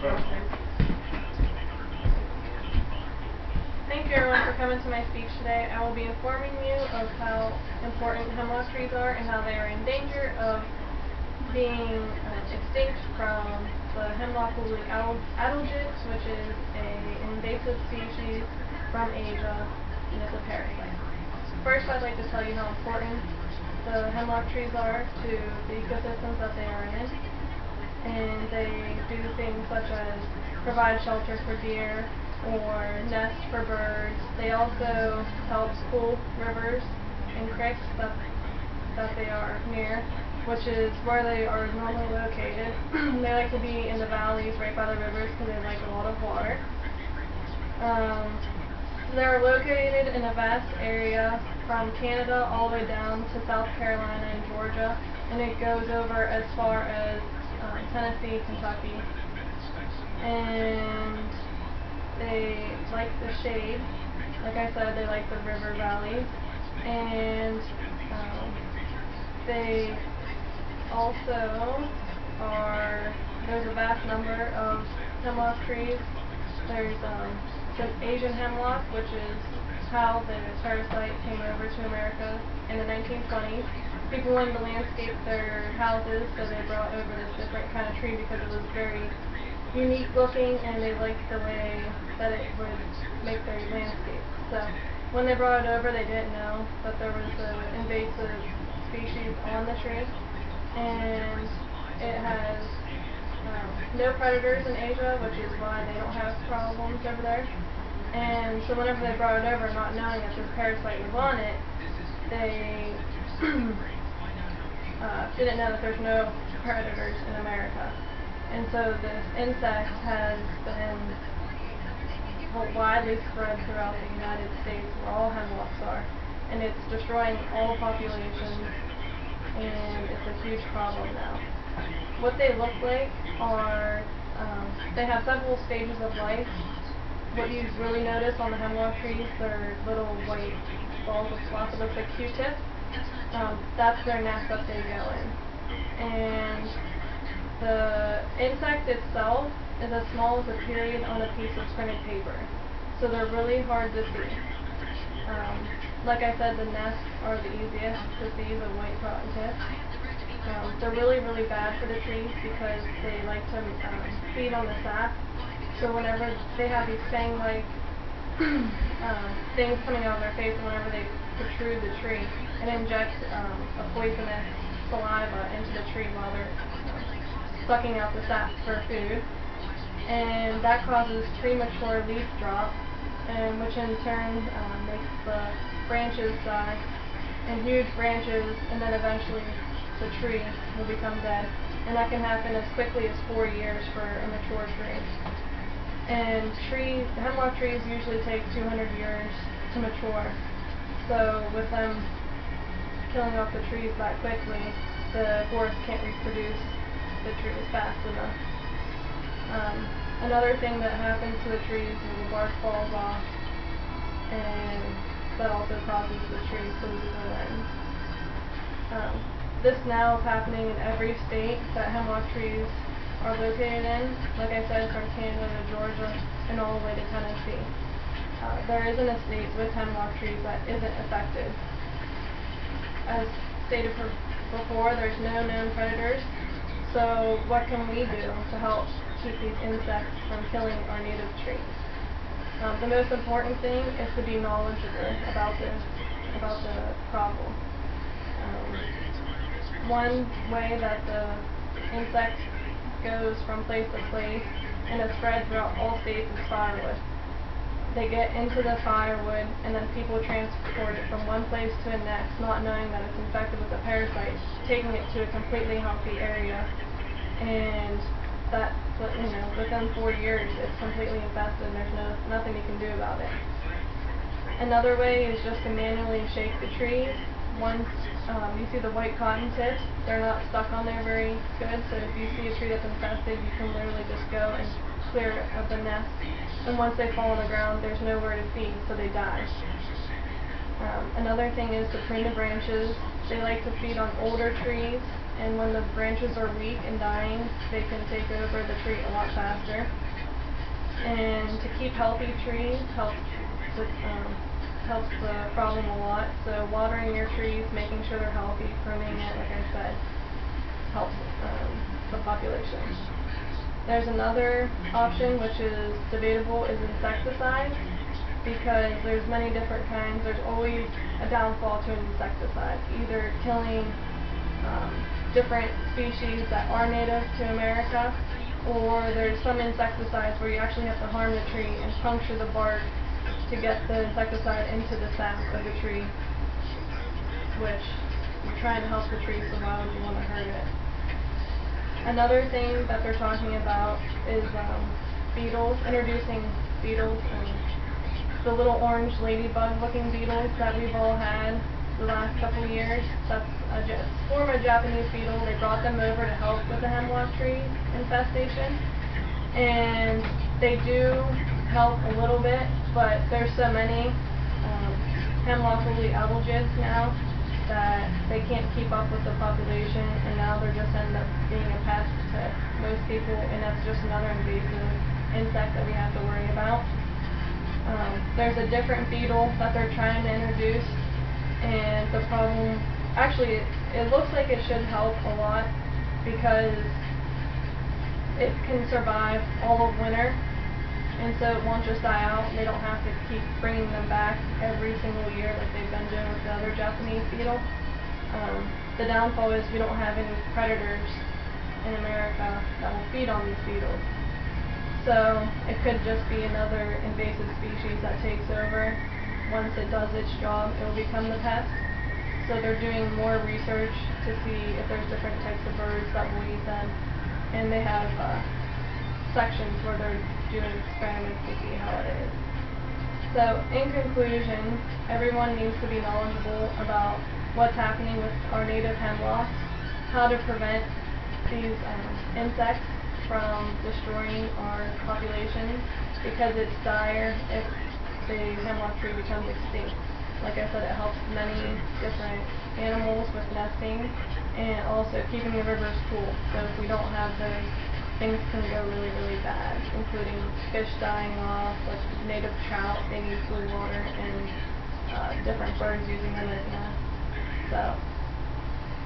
Thank you everyone for coming to my speech today. I will be informing you of how important hemlock trees are and how they are in danger of being extinct from the hemlock woolly adelgid, which is an invasive species from Asia and is a parasite. First, I'd like to tell you how important the hemlock trees are to the ecosystems that they are in. And they do things such as provide shelter for deer or nests for birds. They also help cool rivers and creeks that they are near, which is where they are normally located. They like to be in the valleys right by the rivers because they like a lot of water. They're located in a vast area from Canada all the way down to South Carolina and Georgia, and it goes over as far as Tennessee, Kentucky. And they like the shade. Like I said, they like the river valleys. And they also there's a vast number of hemlock trees. There's the Asian hemlock, which is how the parasite came over to America in the 1920s. People wanted to landscape their houses, so they brought over this different kind of tree because it was very unique looking and they liked the way that it would make their landscape. So when they brought it over, they didn't know that there was an invasive species on the tree, and it has no predators in Asia, which is why they don't have problems over there. And so whenever they brought it over, not knowing that this parasite was on it, they didn't know that there's no predators in America. And so this insect has been widely spread throughout the United States where all hemlocks are. And it's destroying all populations, and it's a huge problem now. What they look like are, they have several stages of life. What you really notice on the hemlock trees, they're little white balls of fluff. It looks like Q-tips. That's their nest that they go in. And the insect itself is as small as a period on a piece of printed paper. So they're really hard to see. Like I said, the nests are the easiest to see, the white cotton tips. They're really, really bad for the trees because they like to feed on the sap. So whenever they have these fang-like things coming out of their face, whenever they protrude the tree, it injects a poisonous saliva into the tree while they're sucking out the sap for food. And that causes premature leaf drop, and which in turn makes the branches die, and huge branches, and then eventually the tree will become dead. And that can happen as quickly as 4 years for a mature tree. And hemlock trees usually take 200 years to mature. So with them killing off the trees that quickly, the forest can't reproduce the trees fast enough. Another thing that happens to the trees is the bark falls off, and that also causes the tree to lose their limbs. This now is happening in every state that hemlock trees are located in. Like I said, from Canada to Georgia and all the way to Tennessee. There isn't a state with hemlock trees that isn't affected. As stated before, there's no known predators. So what can we do to help keep these insects from killing our native trees? The most important thing is to be knowledgeable about the problem. One way that the insect goes from place to place and is spread throughout all states is firewood. They get into the firewood, and then people transport it from one place to the next, not knowing that it's infected with a parasite, taking it to a completely healthy area, and that, within 4 years it's completely infested and there's nothing you can do about it. Another way is just to manually shake the trees. Once you see the white cotton tips, they're not stuck on there very good, so if you see a tree that's infested, you can literally just go and clear it of the nest. And once they fall on the ground, there's nowhere to feed, so they die. Another thing is to prune the branches. They like to feed on older trees and when the branches are weak and dying, they can take over the tree a lot faster. And to keep healthy trees helps the problem a lot. So watering your trees, making sure they're healthy, pruning it, like I said, helps the population. There's another option which is debatable, is insecticide, because there's many different kinds. There's always a downfall to an insecticide, either killing different species that are native to America, or there's some insecticides where you actually have to harm the tree and puncture the bark to get the insecticide into the sap of the tree, which you're trying to help the tree, so why would you want to hurt it? Another thing that they're talking about is beetles, introducing beetles, and the little orange ladybug looking beetles that we've all had the last couple of years. That's a former Japanese beetle. They brought them over to help with the hemlock tree infestation, and they do help a little bit, but there's so many hemlock adelgids now that they can't keep up with the population, and now they're just end up being a pest to most people, and that's just another invasive insect that we have to worry about. There's a different beetle that they're trying to introduce, and the problem, actually it looks like it should help a lot because it can survive all of winter, and so it won't just die out. They don't have to keep bringing them back every single year like they've been doing with the other Japanese beetle. The downfall is we don't have any predators in America that will feed on these beetles. So it could just be another invasive species that takes over. Once it does its job, it will become the pest. So they're doing more research to see if there's different types of birds that will eat them. And they have sections where they're doing experiments to see how it is. So in conclusion, everyone needs to be knowledgeable about what's happening with our native hemlocks, how to prevent these insects from destroying our population, because it's dire if the hemlock tree becomes extinct. Like I said, it helps many different animals with nesting and also keeping the rivers cool. So if we don't have those, things can go really, really bad, including fish dying off, like native trout, they need cool water, and different birds using them as nests. So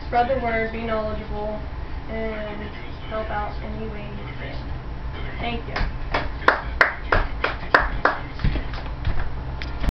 spread the word, be knowledgeable, and help out any way you can. Thank you.